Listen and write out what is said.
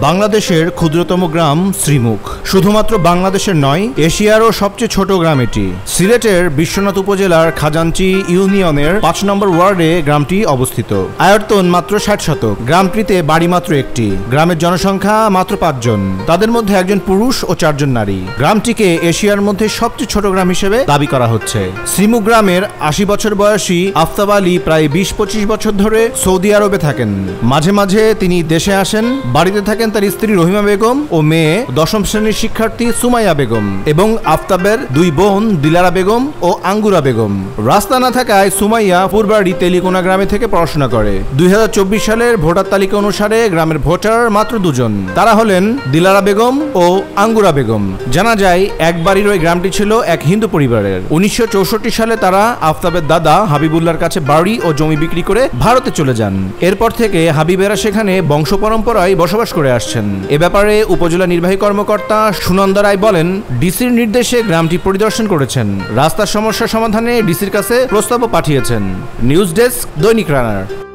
বাংলাদেশের ক্ষুদ্রতম গ্রাম শ্রীমুখ শুধুমাত্র বাংলাদেশের নয়, এশিয়ারও সবচেয়ে ছোট গ্রাম এটি। সিলেটের বিশ্বনাথ উপজেলার খাজাঞ্চি ইউনিয়নের ৫ নম্বর ওয়ার্ডে গ্রামটি অবস্থিত। আয়তন মাত্র ৬০ শতক। গ্রামটিতে বাড়ি মাত্র একটি। গ্রামের জনসংখ্যা মাত্র ৫ জন, তাদের মধ্যে একজন পুরুষ ও ৪ জন নারী। গ্রামটিকে এশিয়ার মধ্যে সবচেয়ে ছোট গ্রাম হিসেবে দাবি করা হচ্ছে। শ্রীমুখ গ্রামের ৮০ বছর বয়সী আফতাব আলী প্রায় ২০-২৫ বছর ধরে সৌদি আরবে থাকেন। মাঝে মাঝে তিনি দেশে আসেন। বাড়িতে থাকেন তার স্ত্রী রহিমা বেগম ও মেয়ে ১০ম শ্রেণীর শিক্ষার্থী সুমাইয়া বেগম এবং আফতাবের ২ বোন দিলারা বেগম ও আঙ্গুরা বেগম। রাস্তা না থাকায় সুমাইয়া পূর্বাড়ি তেলিকোনা গ্রামে থেকে পড়াশোনা করে। ২০২৪ সালের ভোটার তালিকা অনুসারে গ্রামের ভোটার মাত্র ২ জন। তারা হলেন দিলারা বেগম ও আঙ্গুরা বেগম। জানা যায় এক বাড়ির ওই গ্রামটি ছিল এক হিন্দু পরিবারের। ১৯৬৪ সালে তারা আফতাবের দাদা হাবিবুল্লাহর কাছে বাড়ি ও জমি বিক্রি করে ভারতে চলে যান। এরপর থেকে হাবিবেরা সেখানে বংশ পরম্পরায় বসবাস করে আসছেন। এ ব্যাপারে উপজেলা নির্বাহী কর্মকর্তা সুনন্দা রায় বলেন, ডিসির নির্দেশে গ্রামটি পরিদর্শন করেছেন। রাস্তার সমস্যা সমাধানে ডিসির কাছে প্রস্তাবও পাঠিয়েছেন। নিউজ ডেস্ক, দৈনিক রানার।